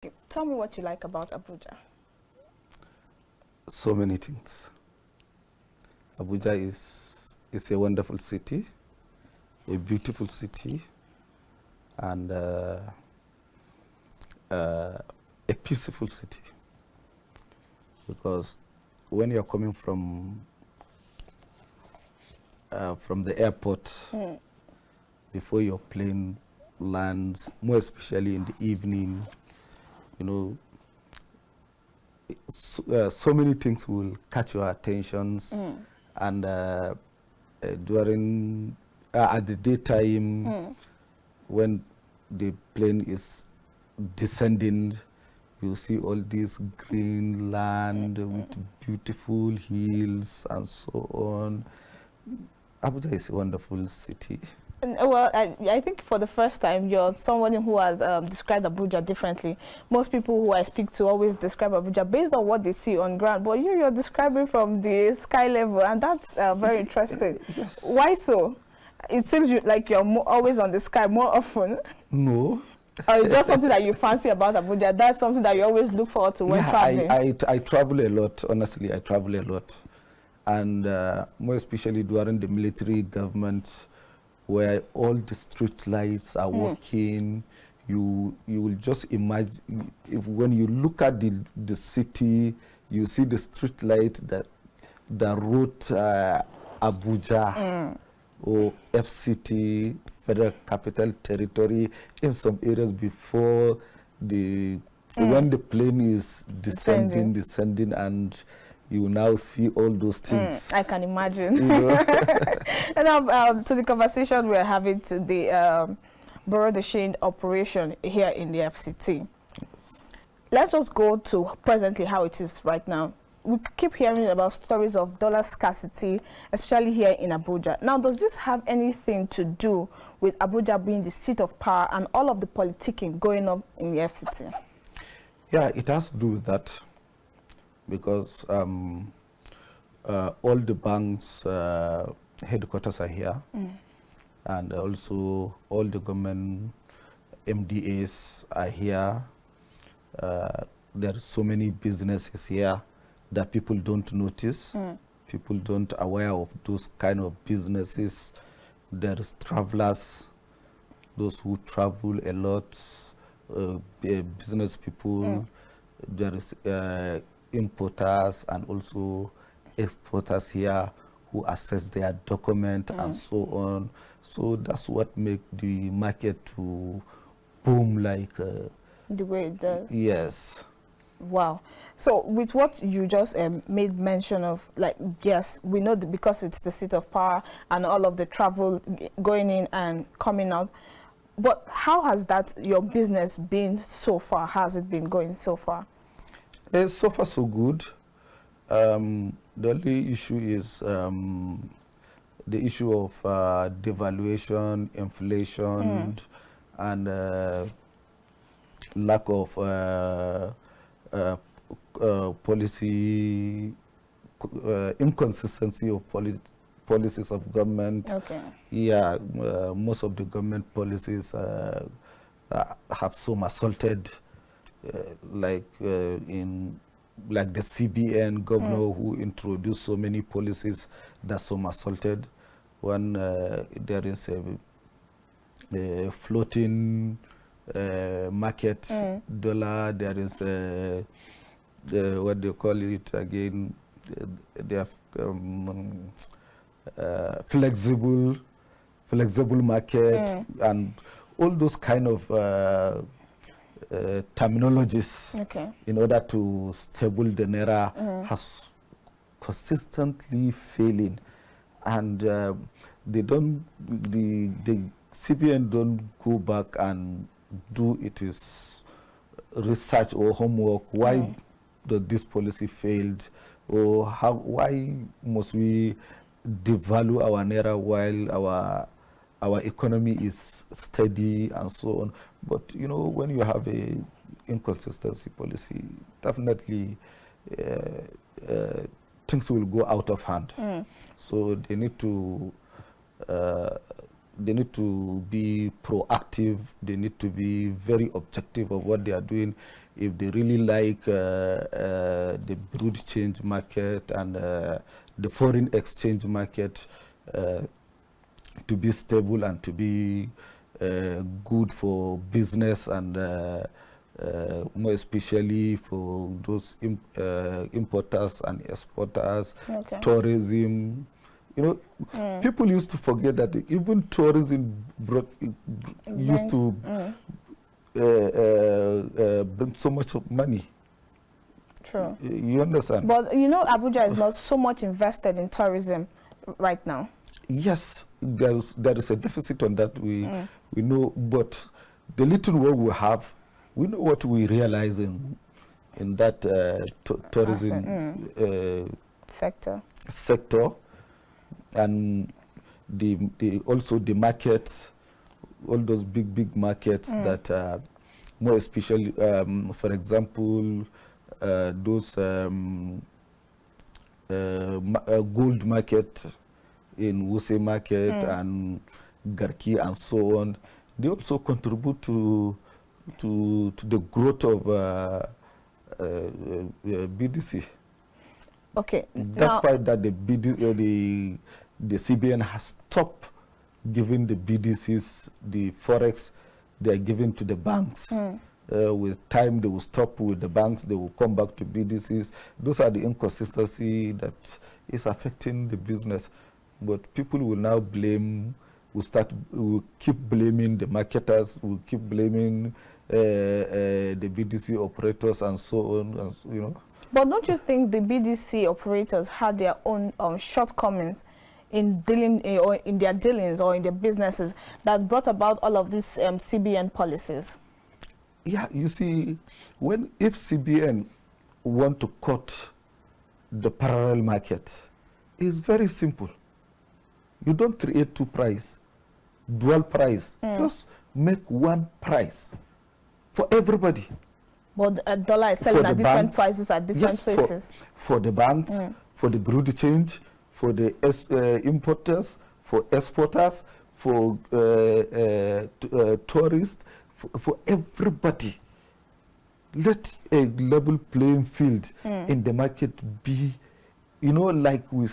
Okay. Tell me what you like about Abuja. So many things. Abuja is a wonderful city, a beautiful city, and a peaceful city. Because when you're coming from the airport, before your plane lands, more especially in the evening, you know, so many things will catch your attentions, and during at the daytime, when the plane is descending, you see all this green land with beautiful hills and so on. Abuja is a wonderful city. Well, I think for the first time, you're someone who has described Abuja differently. Most people who I speak to always describe Abuja based on what they see on ground, but you're describing from the sky level, and that's very interesting. Yes. Why so? It seems like you're always on the sky more often. No. Or it's just something that you fancy about Abuja? That's something that you always look forward to when traveling? I travel a lot. Honestly, I travel a lot. And more especially during the military government, where all the street lights are working, you will just imagine, when you look at the city, you see the street light that route Abuja or FCT, Federal Capital Territory, in some areas before when the plane is descending, and you now see all those things. I can imagine. You know? And to the conversation we're having to the BDC operation here in the FCT. Yes. Let's just go to presently how it is right now. We keep hearing about stories of dollar scarcity, especially here in Abuja. Now, does this have anything to do with Abuja being the seat of power and all of the politicking going on in the FCT? Yeah, it has to do with that, because all the banks' headquarters are here, and also all the government MDAs are here. There are so many businesses here that people don't notice. People don't aware of those kind of businesses. There's travelers, those who travel a lot, business people. There is importers and also exporters here who assess their document and so on. So that's what makes the market to boom like the way it does. Yes. Wow. So with what you just made mention of, like, yes, we know that because it's the seat of power and all of the travel going in and coming out, but how has that, your business, been so far? Has it been going so far? So far so good. The only issue is the issue of devaluation, inflation, and lack of policy, inconsistency of policies of government. Okay. Yeah, most of the government policies have somersaulted, like the CBN governor who introduced so many policies that somersaulted. When there is a floating market dollar, there is what they call it again, they have flexible market, and all those kind of terminologies in order to stable the naira has consistently failing, and the CBN don't go back and do its research or homework. Why did this policy failed, or why must we devalue our naira while our economy is steady and so on? But you know, when you have a inconsistency policy, definitely things will go out of hand. So they need to be proactive. They need to be very objective of what they are doing. If they really like the broad change market and the foreign exchange market to be stable and to be good for business and more especially for those importers and exporters, tourism. You know, people used to forget that even tourism used to bring so much of money. True. You understand? But you know, Abuja is not so much invested in tourism right now. Yes, there is a deficit on that. We know, but the little what we have, we know what we realize in that tourism sector, and also the markets, all those big markets that more especially, for example, those gold market in Wuse market and Garki and so on. They also contribute to the growth of BDC. Okay. Despite that, the CBN has stopped giving the BDCs the forex they are giving to the banks. With time, they will stop with the banks. They will come back to BDCs. Those are the inconsistency that is affecting the business. But people will now blame. Will keep blaming the marketers. Will keep blaming the BDC operators and so on. And, you know. But don't you think the BDC operators had their own shortcomings in dealing or in their dealings or in their businesses that brought about all of these CBN policies? Yeah, you see, if CBN want to cut the parallel market, it's very simple. You don't create two price, dual price. Just make one price for everybody. But a dollar is selling at different prices at different places. For the banks, for the broad change, for the importers, for exporters, for tourists, for everybody. Let a level playing field in the market be, you know, like we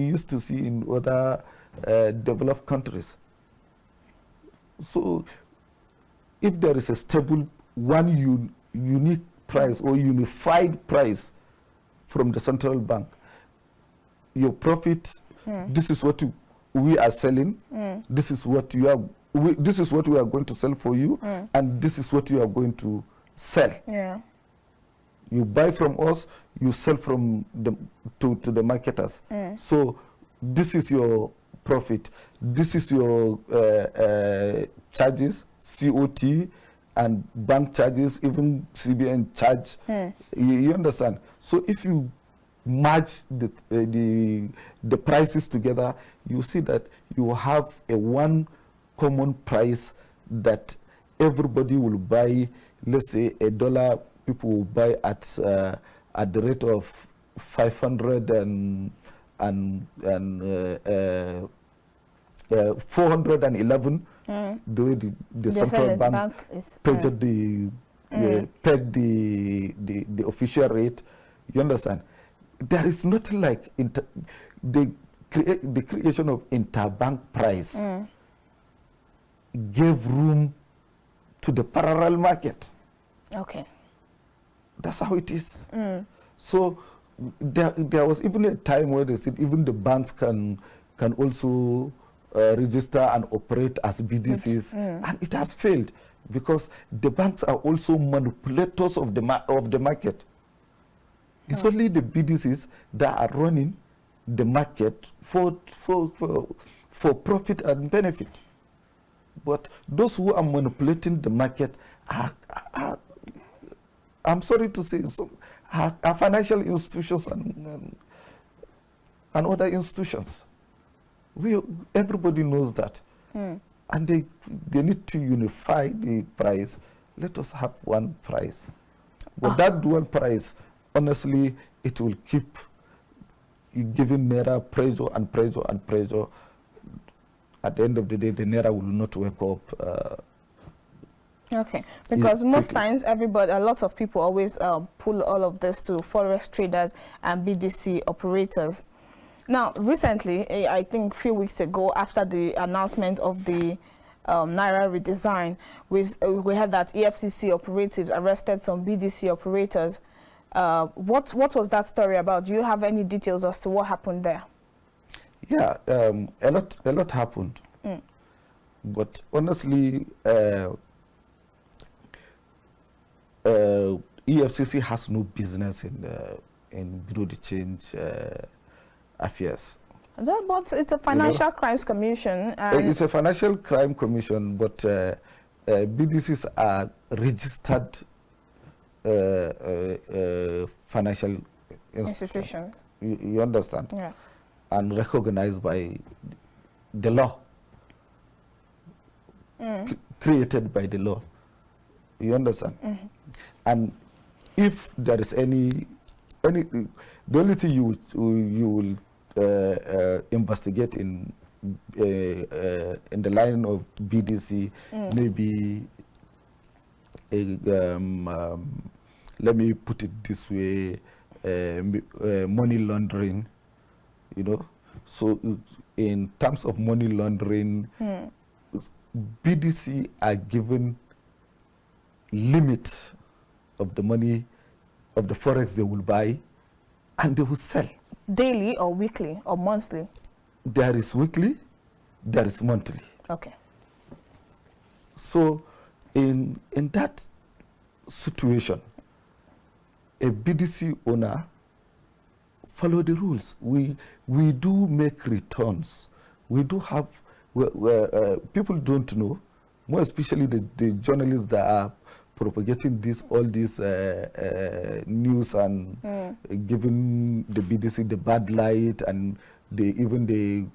used to see in other developed countries. So if there is a stable, one unique price or unified price from the central bank, your profit, this is what we are selling, this is what you are. This is what we are going to sell for you, and this is what you are going to sell. Yeah. You buy from us, you sell from to the marketers. So this is your profit. This is your charges, COT, and bank charges, even CBN charge. You understand? So if you match the prices together, you see that you have a one common price that everybody will buy. Let's say $1, people will buy at the rate of 500 and 411. The way the central bank pegged the official rate. You understand? There is nothing like the creation of interbank price gave room to the parallel market. Okay. That's how it is. So there was even a time where they said even the banks can also register and operate as BDCs, and it has failed because the banks are also manipulators of the market. It's only the BDCs that are running the market for profit and benefit. But those who are manipulating the market are I'm sorry to say, are financial institutions and other institutions. Everybody knows that. And they need to unify the price. Let us have one price. But that dual price, honestly, it will keep giving Naira pressure and pressure and pressure. at the end of the day, the Naira will not wake up. Okay, because most times a lot of people always pull all of this to forex traders and BDC operators. Now, recently, I think a few weeks ago, after the announcement of the Naira redesign, we had that EFCC operatives arrested some BDC operators. What was that story about? Do you have any details as to what happened there? Yeah, a lot happened. But honestly, EFCC has no business in Bureau de Change affairs. But it's a financial crimes commission. It's a financial crime commission, but BDCs are registered financial institutions. You understand? Yeah. And recognized by the law, created by the law. You understand? And if there is any, the only thing you will investigate in the line of BDC, maybe let me put it this way, money laundering, you know. So in terms of money laundering, BDC are given limit of the money of the forex they will buy and they will sell. Daily or weekly or monthly? There is weekly, there is monthly. Okay. So in that situation, a BDC owner follow the rules. We do make returns. We do have, people don't know, more especially the journalists that are propagating all this news and giving the BDC the bad light, and even the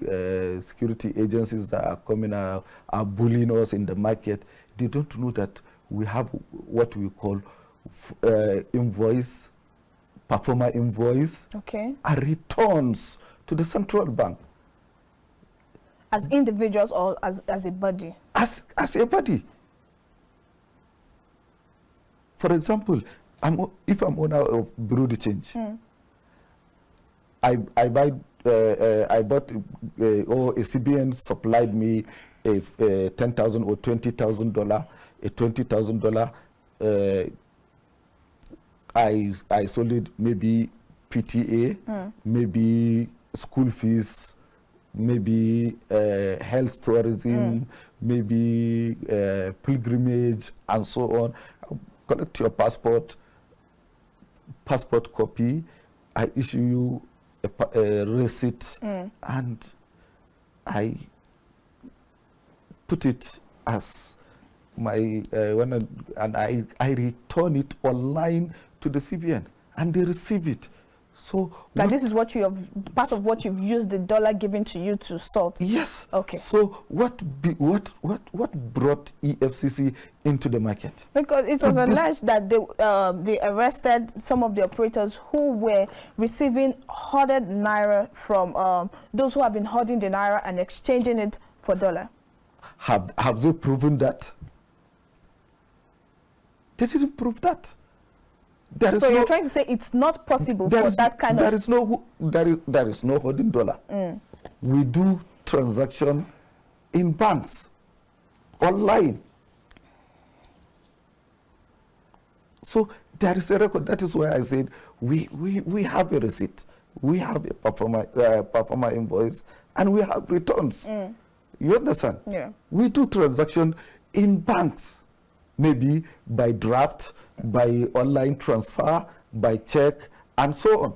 security agencies that are coming are bullying us in the market. They don't know that we have what we call invoice, performer invoice, and returns to the central bank. As individuals or as a body? As a body. For example, if I'm owner of Bureau de Change, I bought, or a CBN supplied me a $10,000 or $20,000, a $20,000. I sold it maybe PTA, maybe school fees, maybe health tourism, maybe pilgrimage, and so on. Collect your passport copy. I issue you a receipt, and I put it as my and I return it online to the CBN, and they receive it. So this is what you have, part of what you've used the dollar given to you to sort. Yes. Okay. So what brought EFCC into the market? Because it was alleged that they arrested some of the operators who were receiving hoarded naira from those who have been hoarding the naira and exchanging it for dollar. Have they proven that? They didn't prove that. So you're trying to say it's not possible for that kind of... There is no holding dollar. We do transaction in banks, online. So there is a record. That is why I said we have a receipt, we have a performer invoice, and we have returns. You understand? Yeah. We do transaction in banks. Maybe by draft, by online transfer, by check, and so on.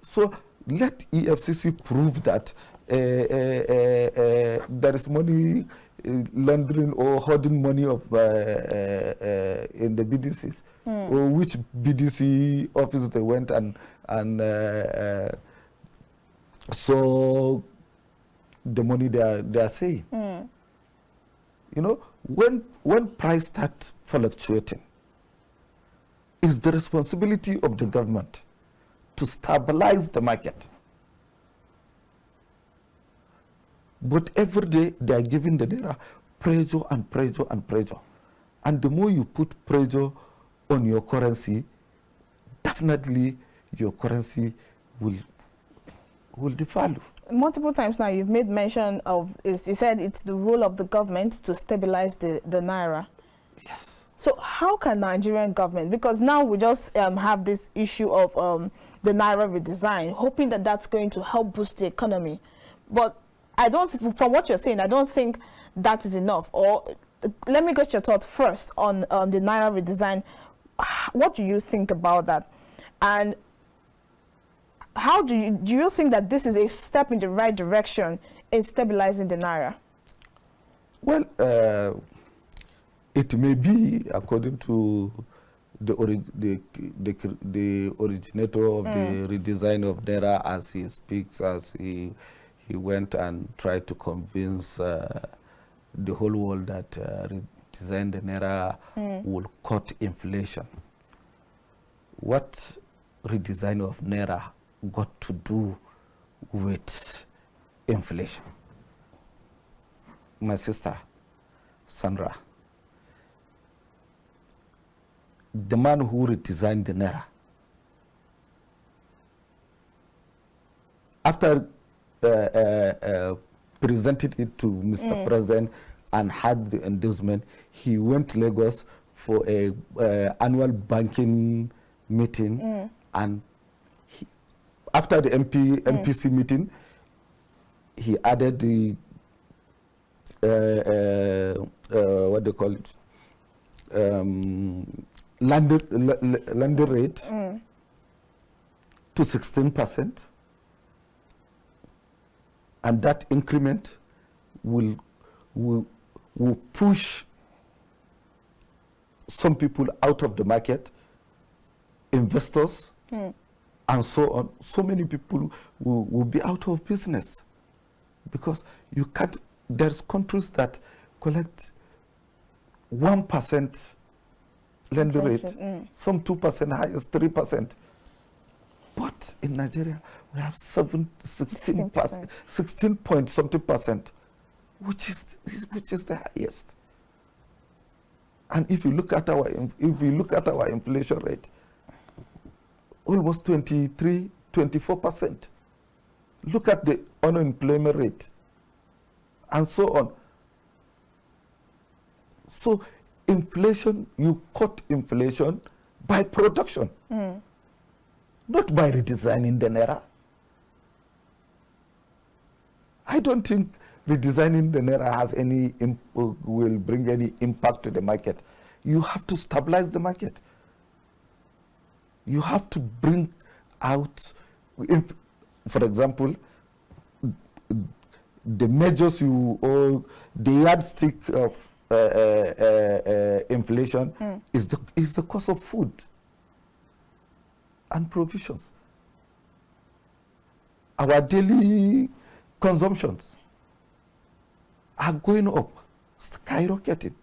So let EFCC prove that there is money laundering or hoarding money of in the BDCs, or which BDC office they went and saw the money they are saying. You know, when price starts fluctuating, it's the responsibility of the government to stabilize the market. But every day they are giving the naira pressure and pressure and pressure. And the more you put pressure on your currency, definitely your currency will devalue. Multiple times now you've made mention of, you said it's the role of the government to stabilize the naira. Yes. So how can Nigerian government, because now we just have this issue of the naira redesign, hoping that that's going to help boost the economy. But I don't, from what you're saying, I don't think that is enough. Or let me get your thoughts first on the naira redesign. What do you think about that? And how do you think that this is a step in the right direction in stabilizing the naira? Well, it may be, according to the originator of the redesign of naira, as he speaks, as he went and tried to convince the whole world that redesign the naira will cut inflation. What redesign of naira got to do with inflation? My sister, Sandra, the man who redesigned the naira, after presented it to Mr. President and had the endorsement, he went to Lagos for a annual banking meeting, and after the MPC meeting, he added the what they call it, landed rate to 16%, and that increment will push some people out of the market, investors, and so on. So many people will be out of business because you can't. There's countries that collect 1% lending rate, some 2%, highest 3%. But in Nigeria, we have 16 point something percent, which is the highest. And if you look at our inflation rate, almost 24%. Look at the unemployment rate, and so on. So inflation, you cut inflation by production, not by redesigning the naira. I don't think redesigning the naira has any will bring any impact to the market. You have to stabilize the market. You have to bring out, for example, the measures or the yardstick of inflation is the cost of food and provisions. Our daily consumptions are going up, skyrocketing.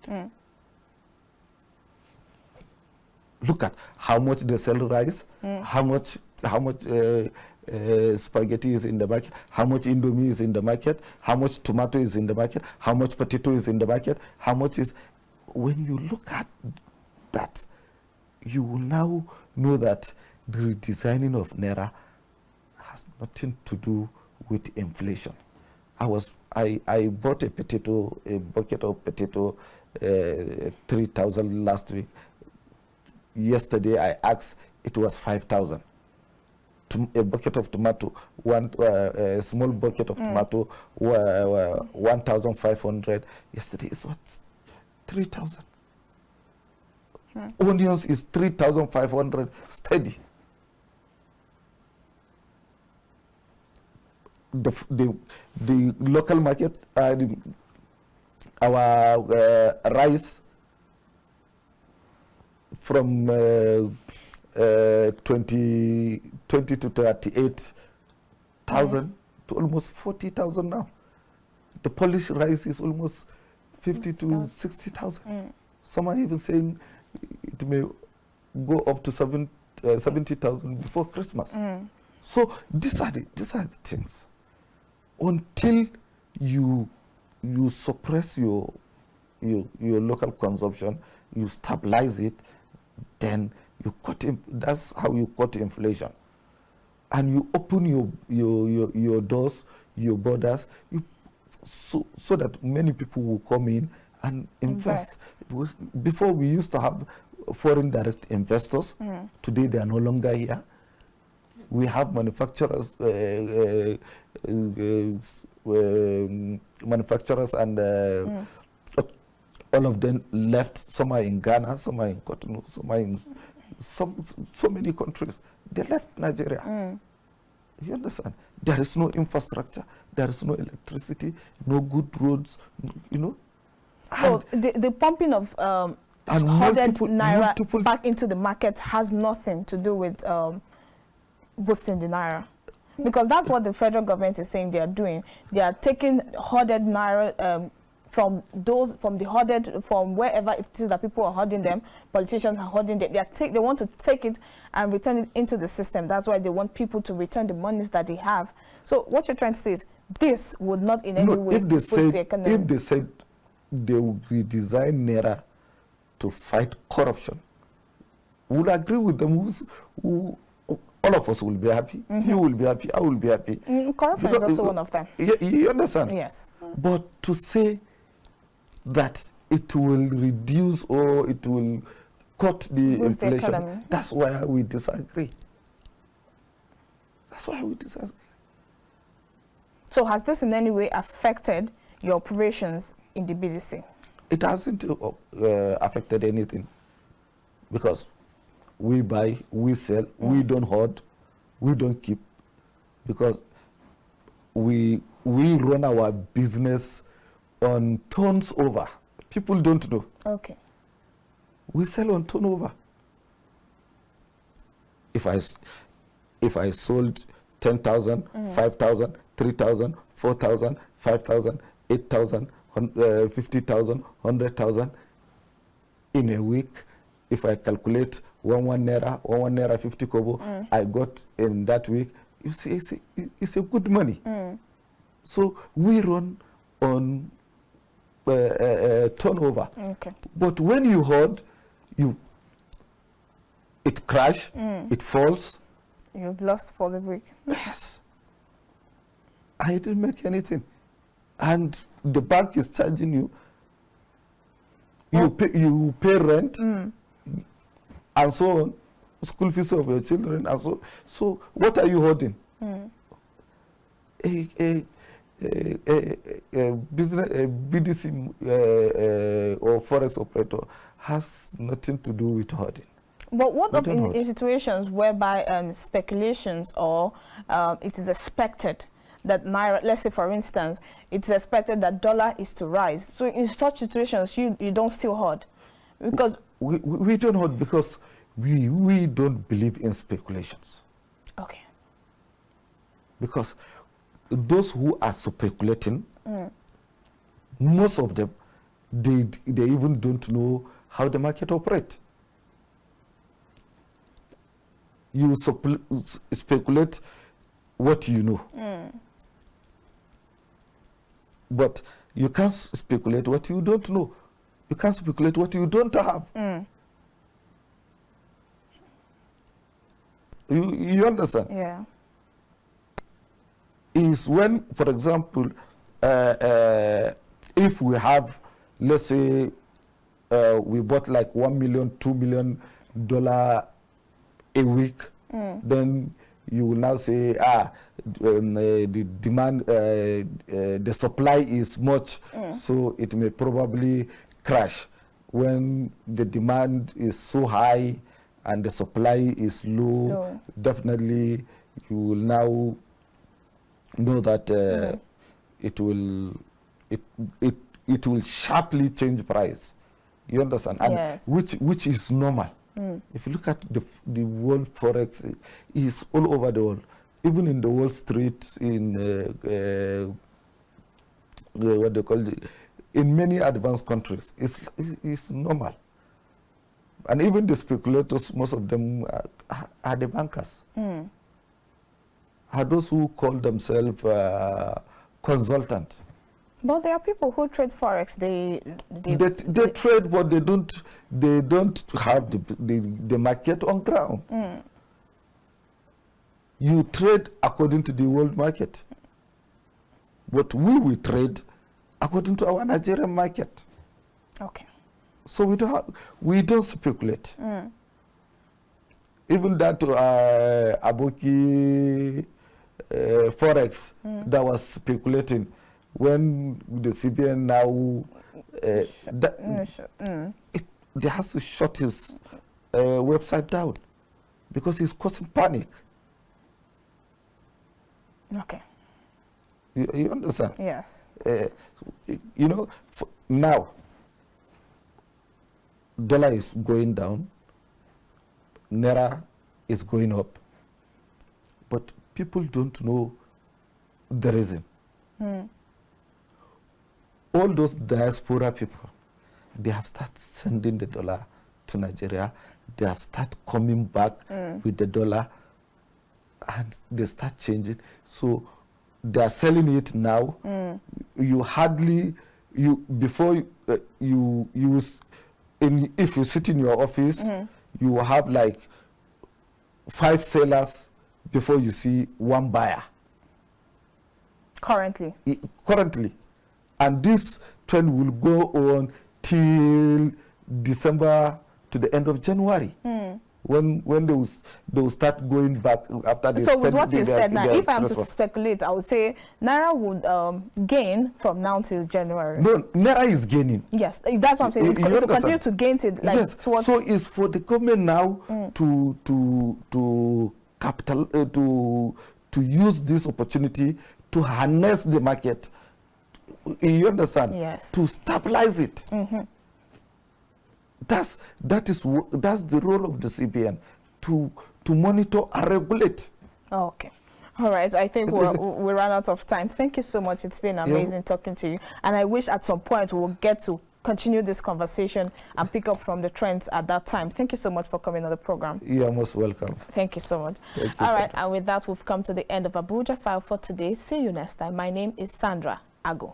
Look at how much they sell rice, how much spaghetti is in the market, how much indomie is in the market, how much tomato is in the market, how much potato is in the market, how much is. When you look at that, you will now know that the redesigning of naira has nothing to do with inflation. I bought a bucket of potato, 3,000 last week. Yesterday I asked, it was 5,000. A bucket of tomato, a small bucket of tomato, 1,500. Yesterday is what? 3,000. Onions is 3,500 steady. The local market, our rice from 20 to 38,000 to almost 40,000 now. The Polish rice is almost 50 to 60,000. Some are even saying it may go up to 70,000 before Christmas. So these are the things. Until you suppress your local consumption, you stabilize it, then you cut that's how you cut inflation. And you open your doors, your borders, so that many people will come in and invest. Before, we used to have foreign direct investors. Today they are no longer here. We have manufacturers, and all of them left. Some are in Ghana, some are in Cotonou, some are in so many countries. They left Nigeria. You understand? There is no infrastructure, there is no electricity, no good roads, you know. So the pumping of hoarded naira back into the market has nothing to do with boosting the naira, because that's what the federal government is saying they are doing. They are taking hoarded naira from wherever it is that people are hoarding them, politicians are hoarding them. They want to take it and return it into the system. That's why they want people to return the monies that they have. So what you're trying to say is this would not in any way boost the economy. If they said they would redesign naira to fight corruption, we'll agree with them. All of us will be happy. You will be happy. I will be happy. Corruption is also one of them. You understand? Yes. But to say that it will reduce or it will cut the inflation, that's why we disagree. That's why we disagree. So has this in any way affected your operations in the BDC? It hasn't affected anything, because we buy, we sell, we don't hoard, we don't keep, because we run our business on tons over. People don't know. Okay. We sell on turnover. If I sold 10,000, 5,000, 3,000, 4,000, 5,000, 8,000, 50,000, 100,000 in a week, if I calculate 1 naira 50 kobo, I got in that week, you see, it's a good money. So we run on turnover. Okay. But when you hoard, it crash, it falls. You've lost for the week. Yes. I didn't make anything. And the bank is charging you. You pay rent, and so on, school fees of your children, and so what are you holding? A BDC or forex operator has nothing to do with hoarding. But what of in situations whereby speculations or it is expected that naira, let's say for instance, it's expected that dollar is to rise. So in such situations, you don't still hoard? Because we don't hoard because we don't believe in speculations. Okay. Because those who are speculating, most of them, they even don't know how the market operates. You speculate what you know. But you can't speculate what you don't know. You can't speculate what you don't have. You understand? Yeah. Is when, for example, if we have, let's say, we bought like $1 million, $2 million a week, then you will now say, the demand, the supply is much, so it may probably crash. When the demand is so high and the supply is low, definitely you will now know that it will sharply change price. You understand? And yes. which is normal. If you look at the world forex, is all over the world, even in the Wall Street, in what they call in many advanced countries, it's normal. And even the speculators, most of them are the bankers. Are those who call themselves consultants. But there are people who trade forex. They trade, but they don't have the market on ground. You trade according to the world market, but we will trade according to our Nigerian market. Okay. So we don't speculate. Even that Aboki forex that was speculating, when the CBN now they have to shut his website down because it's causing panic. Okay. You understand? Yes. You know, now dollar is going down, Naira is going up, but people don't know the reason. All those diaspora people, they have started sending the dollar to Nigeria. They have started coming back with the dollar, and they start changing. So they are selling it now. You hardly, before if you sit in your office, you will have like 5 sellers before you see 1 buyer. Currently. Currently. And this trend will go on till December to the end of January. When they will start going back after the. So with what you said now, if I'm to speculate, I would say Naira would gain from now till January. No, Naira is gaining. Yes, that's what I'm saying. It's to continue to gain to like. Yes. So it's for the government now to capital to use this opportunity to harness the market. You understand? Yes. To stabilize it. That's the role of the CBN, to monitor and regulate. Okay. All right. I think we ran out of time. Thank you so much. It's been amazing talking to you. And I wish at some point we'll get to continue this conversation and pick up from the trends at that time. Thank you so much for coming on the program. You are most welcome. Thank you so much. Thank you, All right. Sandra. And with that, we've come to the end of ABUJA File for today. See you next time. My name is Sandra Agu.